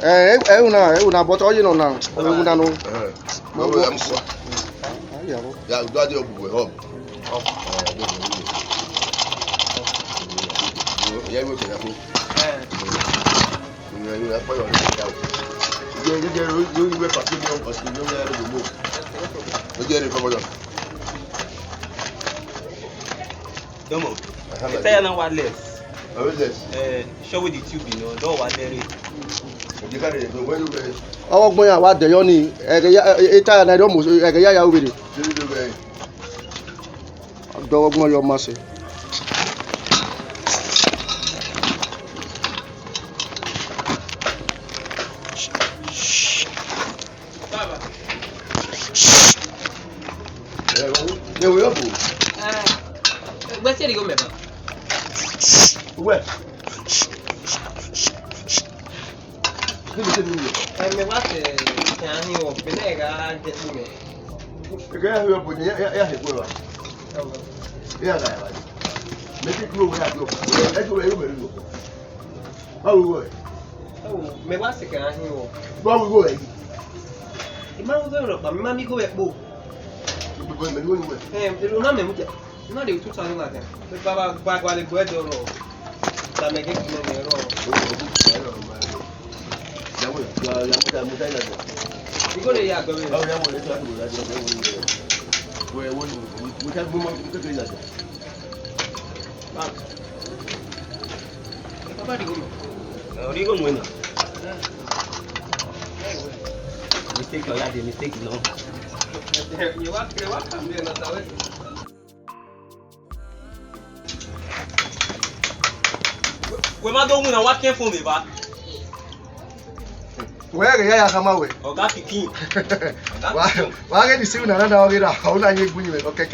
Una bottle, you know now. Una no. Yeah, got your boy home. Yeah, we can have it. You have fire on the out. You were passing on us, you know, the move. Again, if I was Domo. Tell you what less. How is this? Show with the tube, you know, don't want there. You got it. When you were. Our boy, what the Yoni, and I almost a yaya with it. Dog, your master. Yeah, we are. Where's the go, member? Where? I'm what can you open a get me? Yeah, make it grow. Let's go. How we go? Oh, me what's the can you? How we go? The man was over, but mammy go at book. Remember, not the 2,000 like that. But Baba back while the bread or that make it you go to Yago. We can't move to the mistake or the mistake no. You what come there not away. We ma don't know what came from me back. Where ya come away? Oga pikin. Why get the same another order? How long you going to okay?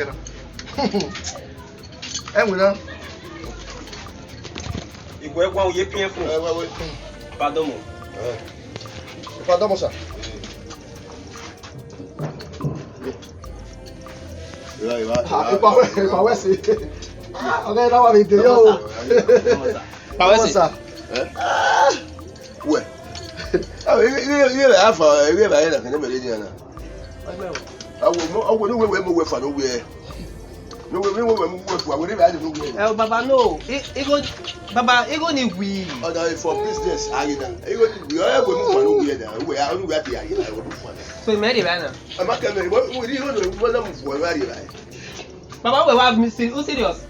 And we don't. If we want you pay for. Pardon. Pardon, sir. Okay, now I'm video. Sir. Where? Oh, you have a I will know where we for nowhere. No, we work for whatever. Oh, Baba, no. Baba, even if we. For business, we are going to go. We are only happy. So, Mary Banner. I'm not coming. What do you know? What I'm for? Baba, we have missing. Who's serious?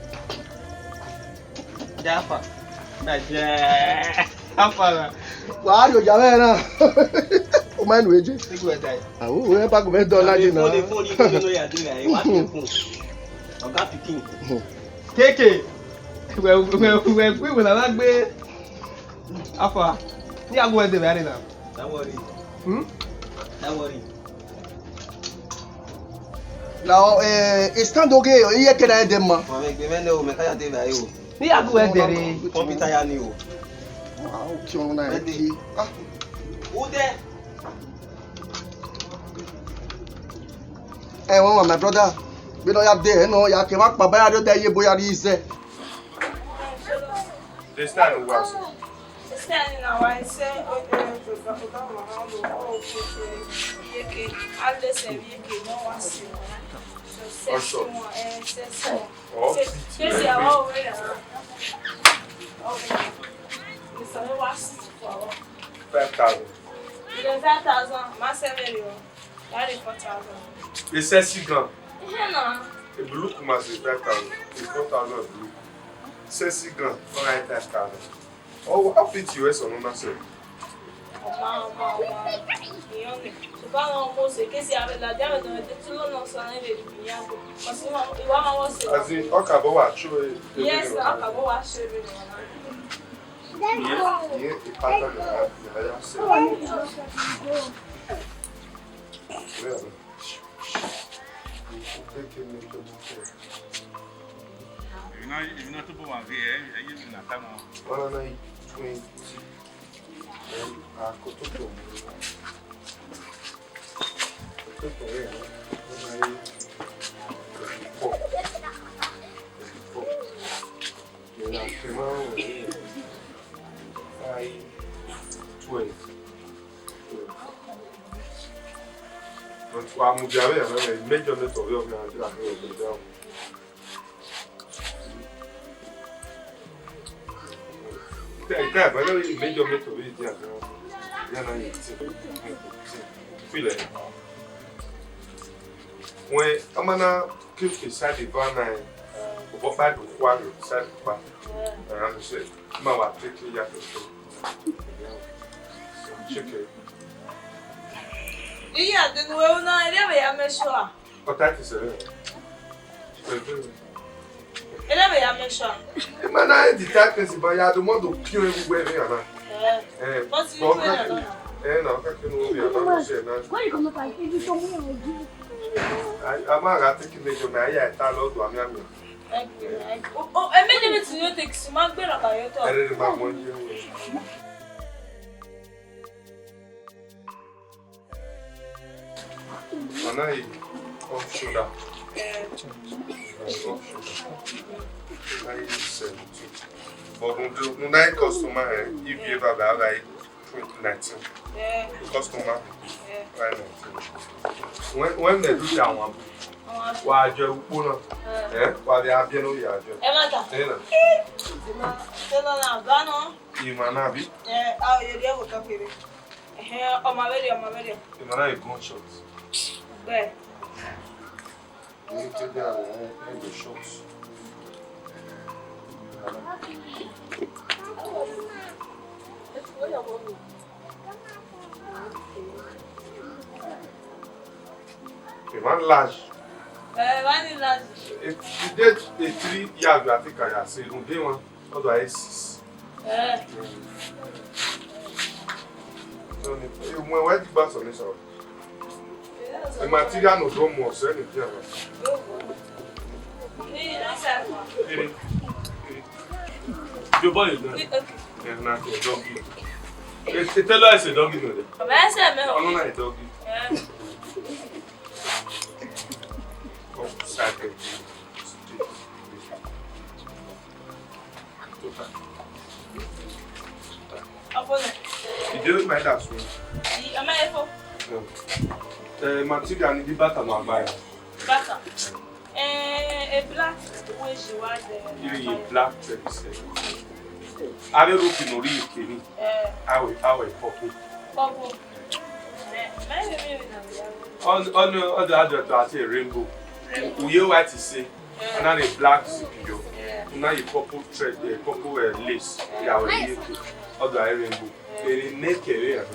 Jaffa. Jaffa. Why are you Javana? Oh, man, we just. I will back with $1 now. The phone, you know, you're doing. Oga pikin. Keke. We will not be. Afa. You are going to be now. Don't worry. Don't worry. Now, it's not okay. You can add them. Make me know. Make I tell you. You are going to computer ya ni o. Okay, on na. Who there? Eh, one my brother. We don't have there, no. Ya ke mak baba ya do dey boya ri ise. This time it was. This time now I say It's a cigar. The blue commas is 5,000. It's 4,000 blue. C'est si grand, on a été à 5,000. Oh, how fit you is on that side? As in, okay, but show it. Yes, I show it. Yeah, the pattern I say. You're not to go on here, you're in a time. 120 and a cototo. I'm going to major network. When I'm gonna keep beside the van, what bad with one side of the and I'm saying, Mama, take it out of chicken. Yeah, then we'll not ever sure. But that is a Ever sure. man, I detect but I don't want to kill everywhere. What's your way? And I'm taking the Maya, I love to Amiami. Oh, I made it to you take some better about your I talk. didn't have 1 year. And I off shoulder. But when I customer, if you ever have like 2019, customer, when they do that one, why do you put why they have no yard? You man, be Oh, you're there with coffee. Here, on my video, you man, a gunshot. There. You need to get the shots. A man large. One large. If you did a 3 yard, I think I say, on day one, otherwise 6. So, when you pass on this, the material no go more, so anything. Your body is done. Yeah, not a doggy. Tell us a doggy. I'm not a doggy. Oh, second. You do it my last one. Material need the back of my mind. A black wish you are there. You black, I don't know if you know it, Kenny. I will purple. On the other, I say rainbow. We white to say, and now a black CPU. Now you purple thread, purple lace. Yeah, we use other rainbow. Then make a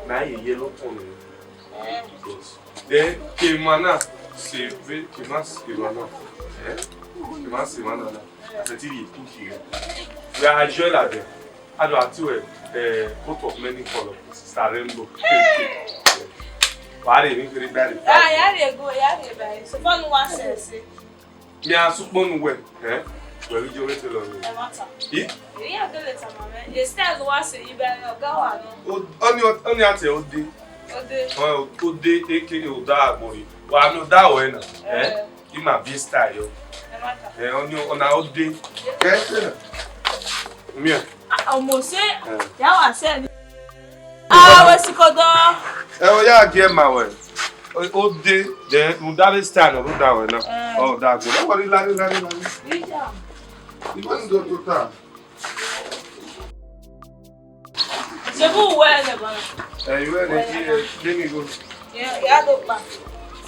now you yellow tone. Yes. Then Kimana, c'est Kimana. C'est il est pinky. We are enjoying that. I do have to coat of many colors. It's a rainbow. Why are you very bad? Yeah, go. So fun one says. Yeah, suppose when. Where did you wait to learn? Yeah, go let some. You still was you better go on. Only at the old day. Old day, taking you that boy. Well, I'm not that way. You might be style. On our old day. Me. Almost say, yeah, I said. I was to Oh, yeah, get my way. Old day, then that stand or that way now. Oh, that good. What is that? You want to go to town? So, who wear the one? You wear the go. Yeah, go back.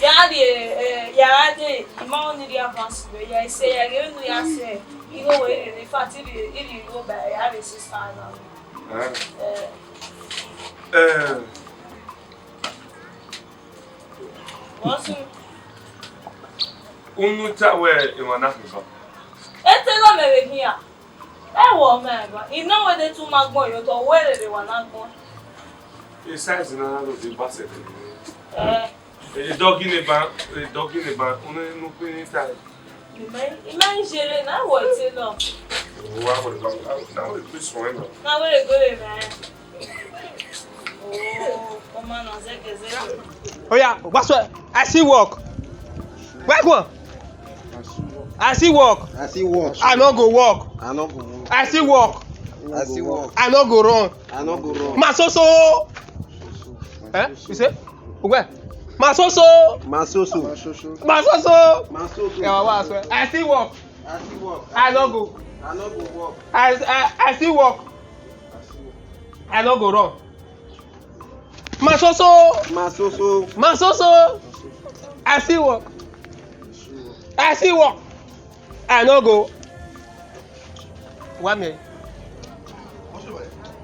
Yeah, the amount of the advance. I say, I give you the say. You know, in fact, if you go by, I have a sister now. What's it? Unuta where you want to Tell me here. I want man, you know where they too much more, you go where they want to go. It's size in another basket. A dog in the bank, only no penny time. Imagine now what's it up. Now it's this one. Now we're good, man. Oh, come on, Oh yeah, what's what? I see work. Where go? I see work. I see work. I no go work. I no go work. I see work. I see work. I no go run. I no go run. Ma so. You say? Where? Masoso. Yeah, what swear. I still work. I no go. I still work. I no go run. Masoso. I still work. I no go. One minute.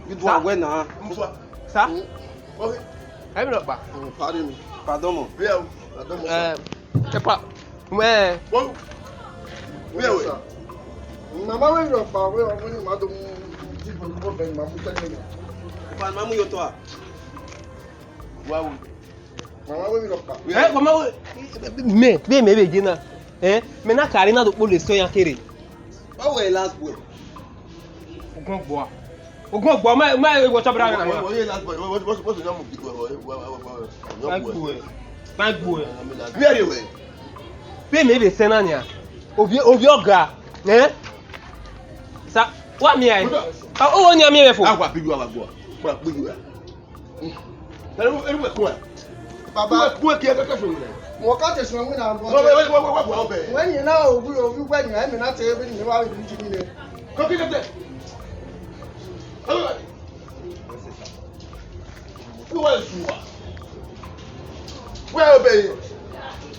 You do when na? Sir? Okay. I'm not back. Pardon me. Pardon me. Yeah. Epa. Where? Where? Mama we no pa we o ma do di go ben ma mu tele. Pa ma mu yo to a. Wow. Mama we no pa. Mama me be jina. Me na kare na do pole so yan kere. How we last boy? Ogun gbo ma e wo chobra na. What's the name of the boy? Thank you. Where are you? Pe me be senania. Obi oga. Sa wa mi ai. O woni am ye fo. Agwa pigu agwa. Kwa pigu. Ele ko. Baba ku e ke so ni. Mo ka te so mu na bo. Wait. When you now obi gwa ni ai me na te bi ni wa bi ji ni ne. Ko ki te. Who was you? Where be?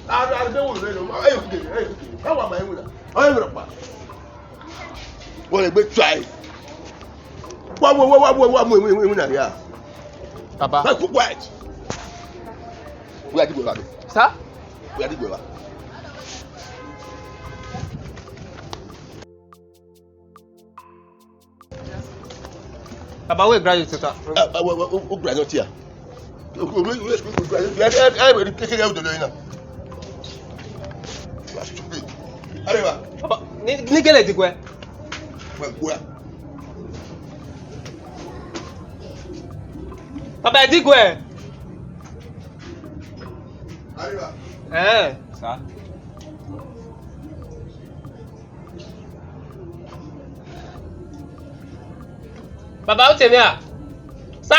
I don't know. Hey, how am I winner? I am a what a big try. What winner here? Papa. That's quiet. We are the go. Sir? We are the go. Papa, we graduate sir. Who graduate here? I will take it out the line. You are stupid. Arriba. Papa, ni kele di kwe? Papa, di kwe? Arriba. Sir. Papa, o temi a? Sir?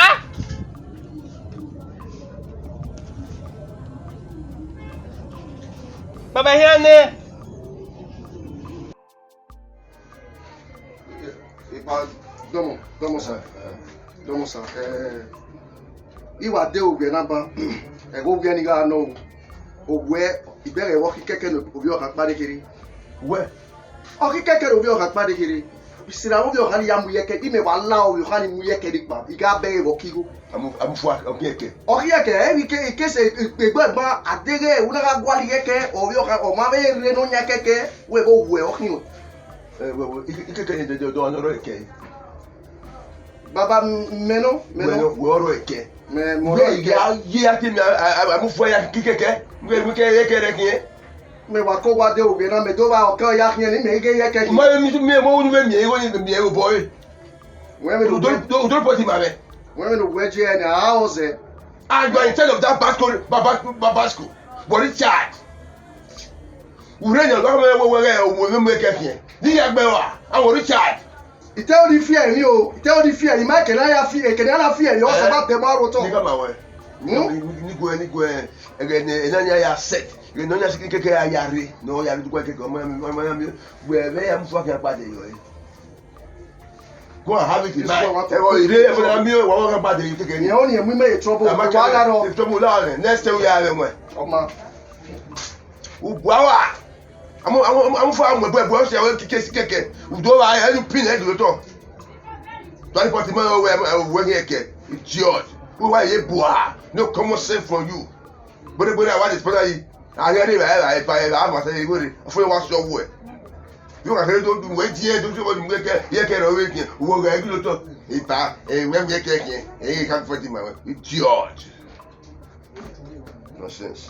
Papa, here ne? Domo sa. Iwa de ogbe na ba. E go gbe ni ga no. Ogwe ibere wo ki keke no obi o kan pa de kiri. Where? O ki keke obi o kan pa de kiri. Bisira obi o kan ya mu yeke ime wa la o yo kan mu yeke ri pa. Iga bere wo kigo. Aimufua, okay. O ki yeke e wi ke se egbe gba adere una ga gwa li yeke obi o kan o ma be re no nya keke we go we o kin o. Ikeke de onoro eke. Baba meno. We oro eke. Me mo ye ake mi Aimufua ya kikeke. We ke eke re kin. Me wa ko wa de obi na me do ba o kan ya kin ni me ge yeke. Mo unu me mi e woni mi e boy. We me Do poti ma be. we no we je na house. And you are in charge of that Babasco. But it's charge. Urenya we make here. Ni agbe wa, I want to charge. Ite o di fear ni o. Ite o di fear ni ma ke na ya fear, ke na la fear ni o so ba te ma ro to. Ni ka ma we. Ni go enanya ya set. You know ya keke ya yare. No ya du kwa keke mo we be am fuck ya pade yo. Go and have it in mind. Ire for na mi o wa wa pade yo keke ni. Ni o ni emu me trouble. Wa la ro. If to mo la next time we are we. O ma. Ubuawa. I'm for my boy, boy, I want to kiss keke. Do I have you pin head to the top? 20 man where here, George. Who are you, boy? No common sense from you. But I want this, but I hear it. I must say, good. I feel what's your way. You are here to wait here to do what you make a awakening. Who are you to talk? If I when you can't fight him, George. Nonsense.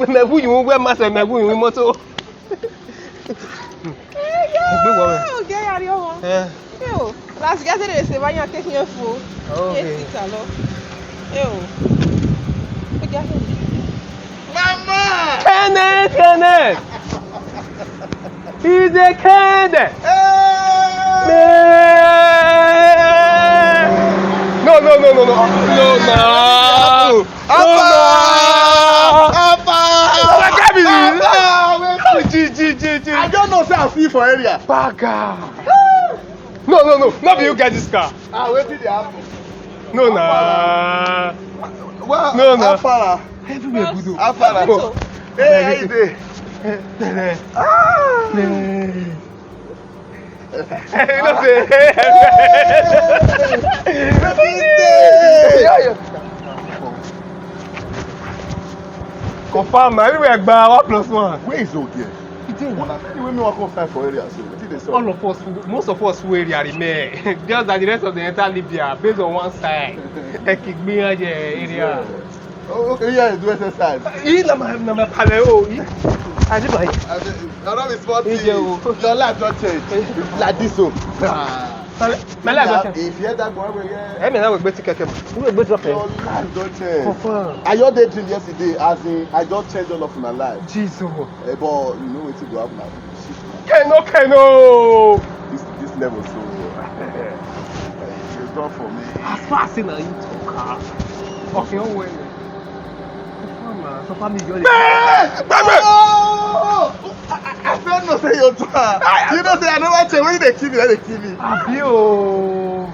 Mẹ̀bú yìí ń gbẹ́ máa sẹ̀ mẹ̀bú yìí ń mọ́tò. Gbé wọ̀ rẹ̀. Ó gẹ́ yàrá ọmọ. Yóò láti gẹ́sẹ̀ lè ṣe báyọ̀ kékeré fún o. Yé ti tà lọ. Yóò. Ó gẹ́sẹ̀. Mama! Kenneth! He's a kid. No. I don't know, say I see for area. Baga. No. Not you get this car. Wait till they happen. No, nah. Well, No. Afara. Everywhere good. Afara. Hey, how you dey? Confirm, man. Everywhere gba 1+1. Where is okay? When me walk outside for area, so what did they say? All of us, most of us who area remain. Just that the rest of the entire Libya, based on one side. Ekigbiyan area. Oh, okay, yeah, do exercise. Na my paleo. I don't be smart. Your life don't change. It's like this, so. My life don't change. If you hear that boy, yeah. I mean, I will go to Keke. We will go drop it. Your life don't change. Confirm. I just did dream yesterday, as in, I just changed all of my life. Jesus. But you know what to go happen now. Keno. This level, so. It's done for me. As far as you talk, okay, oh wait. So family, you're I don't know say you try. You know say I never tell when they kill me, they kill me. Abio.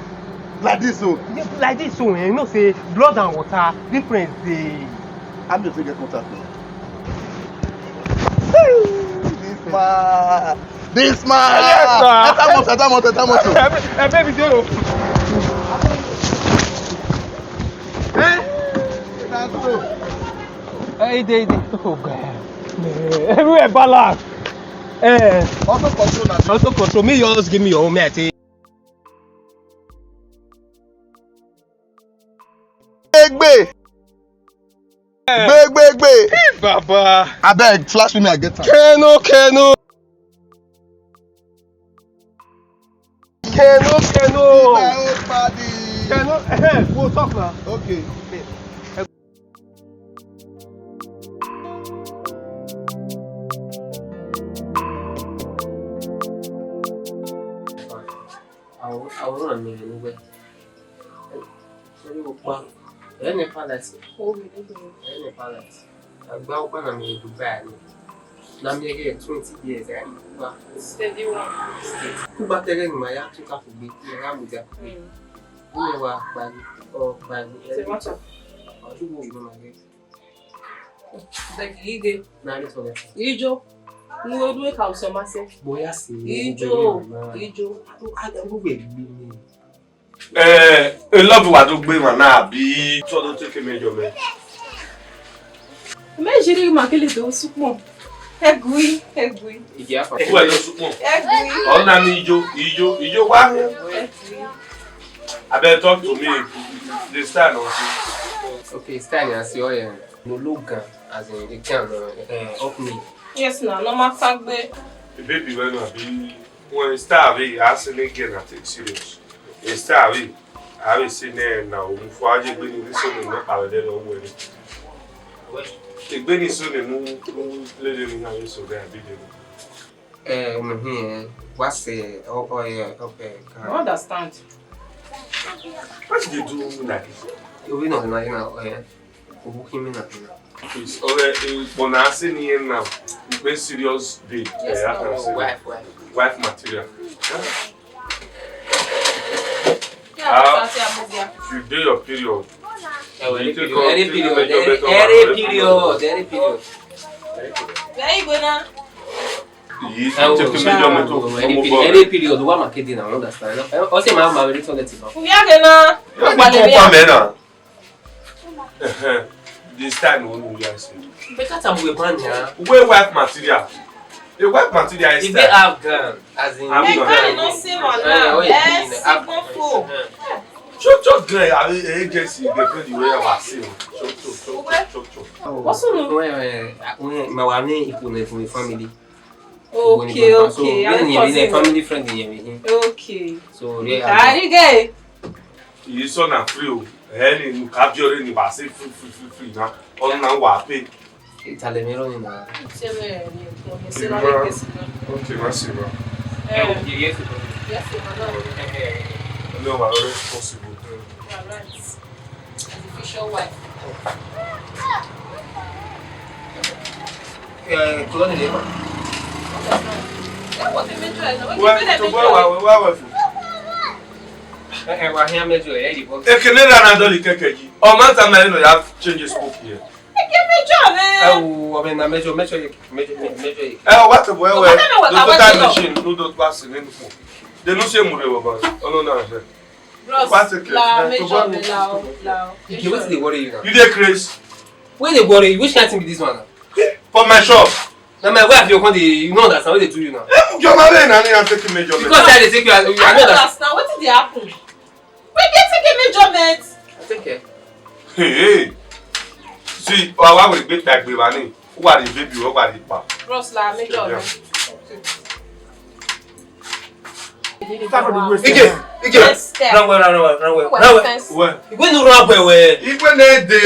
Like this, so. Like this, so you know say blood and water difference dey. I'm just get contact now. This man. Yes, sir. Enter motor. Baby, do. That's so. Hey. Oh God. Everywhere balance. Also control. Me, yours give me your own mate. Gbé. Baba. Abeg, flash me, I get time. Keno. Keno. My old party. Keno. We'll talk now. Okay. Àwòrán mi rè níbẹ̀. Sórí ọ̀pá ẹ̀ẹ́nì palace. Ẹ̀ẹ́nì palace. Àgbà ọ̀pá náà mi Dubai ni. Lámi ẹ̀yẹ 20 years ẹ̀ àyíká. Steady one. Kúgbà tẹ́lẹ̀ ni màá yá tún ká fògbé ní ẹ̀rọ àmújà. Ní ẹ̀wà gbàgbé Tomato. Àdúgbò ìlú màá gẹ̀. Like Ige. Náà ní sọ̀rọ̀. Ijo. Ní ọdún ẹ̀ka ọ̀sán máa ṣe. Bóyá sí i. Ijo. Àdúgbò ìlú mi. Love wa tó gbé wọn náà bí tọ́dún tó kéme jọ mẹ́. Méjì rí màkìlì tó súpọ̀. Ẹ̀gúí. Ìdí àfà. Ẹ̀kú ẹ̀ ló súnmọ́. Ẹ̀gúí. Ọ̀nà ni ijó wá. Abeg talk to me. The style of it. Okay, style yẹn àti ọ̀yẹ̀ ló lóògàn as in the can up me. Yes, na normal fagbe. The baby wẹ́nu àbí wọ́n star wey àásìlẹ̀ gẹ̀ na take serious. A star wey àárẹ̀ sí ní ẹ̀nà òun fún ajé gbé ní sọ́nù nípa rẹ̀ lẹ́nu ọwọ́ ẹni. Ìgbé ní sọ́nù mú lédè ní àwọn èso rẹ̀ àbí dèrò. What's ọ̀pẹ̀ I understand. What did they do like this? orí náà ní ayé náà owó kí mi náà. Ọ̀rẹ́ ìpọ̀nà sí ni yẹn náà ìgbé serious babe. Wife material. You do your period. Any period. Very good now. Any period wà máa kéde náà understand. Ó sì máa rí toilet náà. Fúyàgẹ̀ náà. This time we will use it. Better time we ban ya. Where wife material? The wife material is if they have gun, as in. Hey, can no same one now. Yes, full. Chok gun agency dey pay the way I see. Chok. What's on? My wife ní ìpò for my family. Okay. So then family friend here. Okay. So they are. Daddy gay. You son na free o. Ni capture ni ba say free na. On na wa pay. Italemero ni na. Sebe ni ko se la ve que se. Okay, massive. Yes. Yes, No, my always possible. yeah, right. Official wife. Colonel Eva. What the major is? Where was it? Wa here mejo e di box. Ekene na do likekeji. O man ta me no ya change spoke here. Major man. O me na mejo. What the boy we? The time machine no do pass in info. They no say mure baba. Oh no na say. Bros, la major me la. You what's the worry you now? You dey craze Where they worry? Which kind thing be this one now? for my shop. Now my wife you come dey you know understand what they do you now. Your man na na take measurement. Because I dey take you I know that. Now what did they happen? We get taking measurements. I take care. Hey. See, wa we gbe gbagbe wa ni. O wa the baby, o wa the pa. Bros, la major man. Ike. Run well. Well, You go no run well. igwe na de.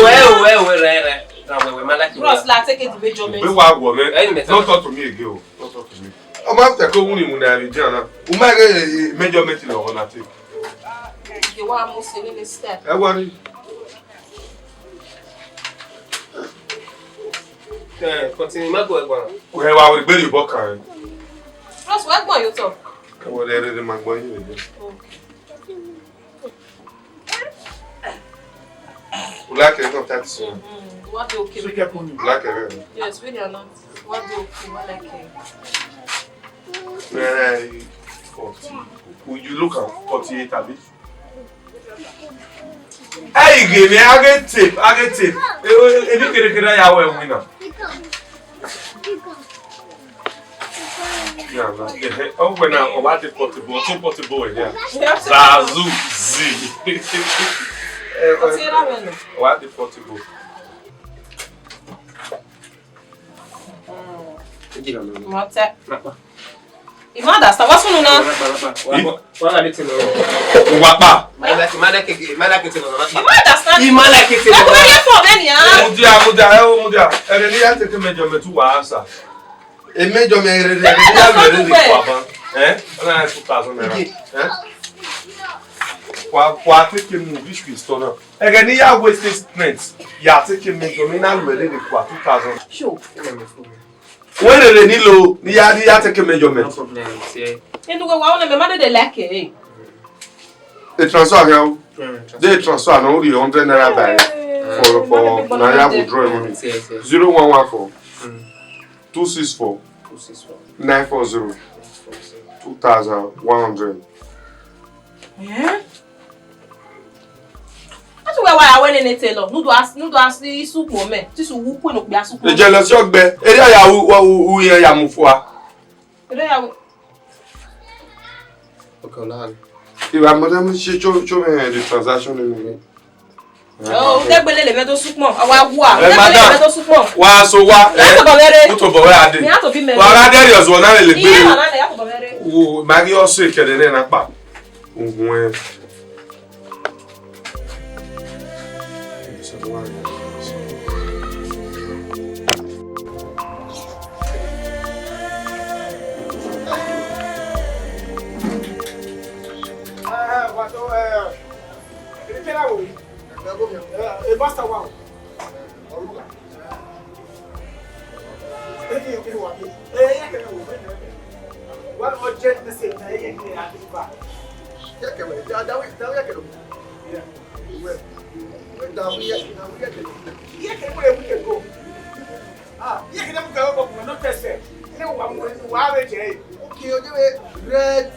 Right. Run well, man like you. Bros, la take the measurements. We wa wo me. Don't talk to me again o. Don't talk to me. O ma te ko wuni mu na ri jana. O ma ge measurement lo won na take. The one I'm saying in step. E worry. Continue my go egwan. We wa we gbe ni bo kan. Bros, what going you talk? E wo de re ma gbo yin ni. O la ke no tax. What do okay? La ke re. Yes, we are not. What do okay? What like it? 40. Would you look at 48 abi? Hey, give me I get tip. Any kere ya we win now. Yeah, that. Oh, when I what the portable, two portable again. Zazu Z. What the portable? You understand? What's going on? What are you telling me? Wapa. Man like it. You understand? You man like it. What are you for, Benny? Mudia. Ere ni ya take measurement tu wa answer. E measurement ere ni kwa ban. Na 2000 naira. Kwa take mu biscuit store na. Ere ni ya waste strength. Ya take measurement na lo ere ni kwa 2000. Sure. When ere ni lo ni ya take measurement. No problem. See. You go wa me man dey like it. The transfer here. They transfer now the 100 naira by for naira withdraw money. 0114 264 940 2100. Yeah. That's why I went in tell no do ask isu po me. Ti su wu ko no pe asu ko. The jealousy ogbe. Ere ya wu yan Aimufua. Ere ya wu. Okay, now. If I'm madam she show me the transaction in. Oh, they gbele le me to supo. Awa wa. They gbele le to supo. Wa so wa. To bo we ade. Me have to be me. Wa ga there was one na le gbe. Yeah, na ya to bo mere. Wo magi o so ikede ne na pa. Ohun e.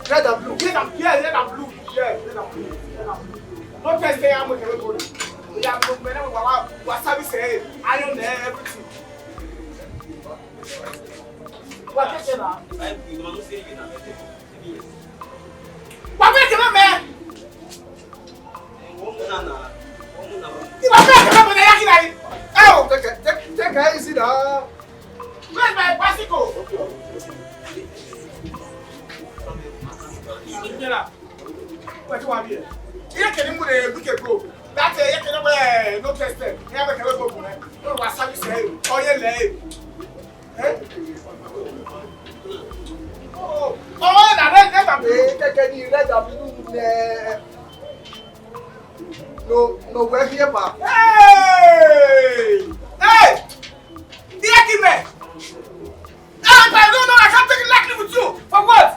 Red and blue. Not just say I'm going to go. We have to what service say. I don't know everything. What is it now? What is it, man? You are back. Oh, take it easy now. Where's my bicycle? What do you want here? You can't even go. That's a no test. Never can go. No, what's up? Say, oh, yeah, lay. Oh, I never be. No, where here, ma? Hey! Dear Kime! I don't know, I can't take it lightly with you. For what?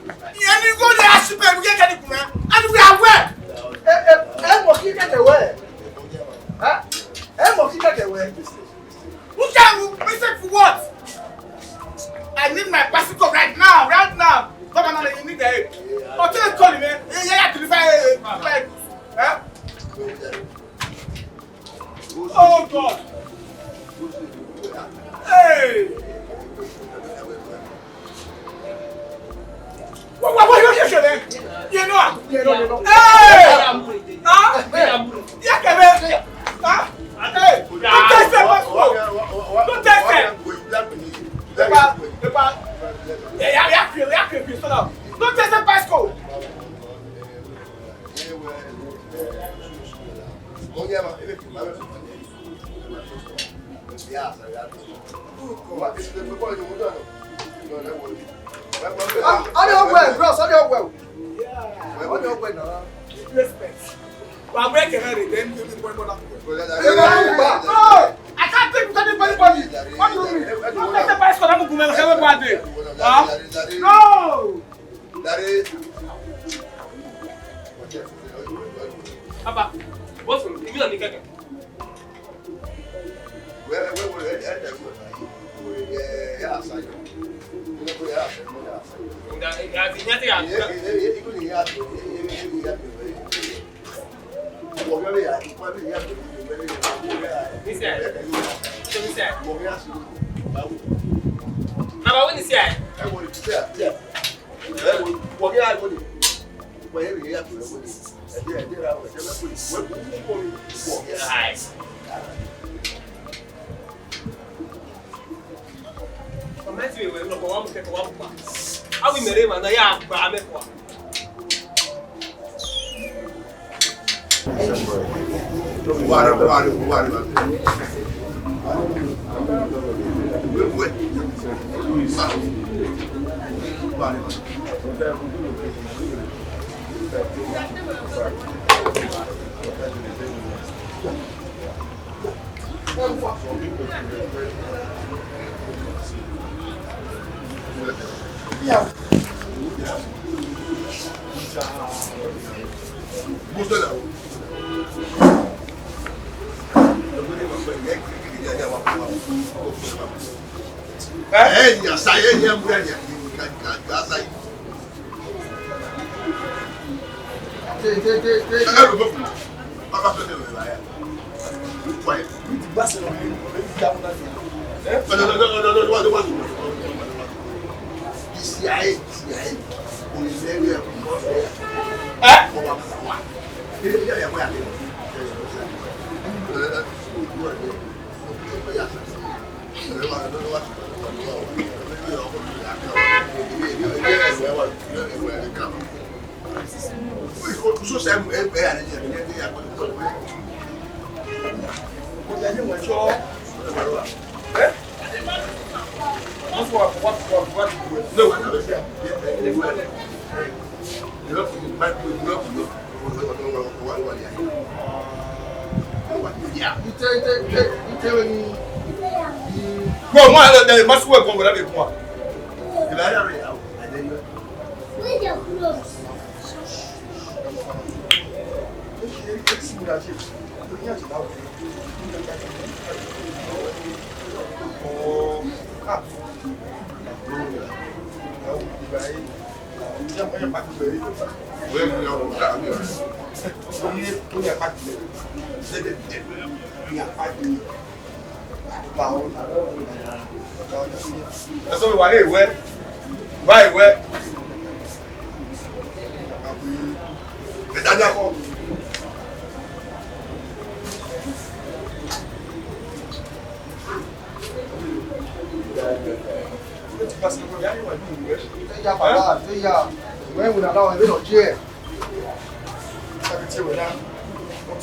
And you go there, we get it, and we are where? Who can mistake for what? I need my bicycle right now. Come on, you need the help. Oh, tell us, call him, man. Yeah, to the fire. Huh? Oh, God. Hey! What are you doing? You know. Hey! Huh? Yeah, Kevin. Huh? Hey! Don't test them, don't test them. Don't test them, bicycle. I can't take anybody. What do you mean? Don't take the bicycle. I'm going to no! Papa, what's wrong? You don't need to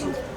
you.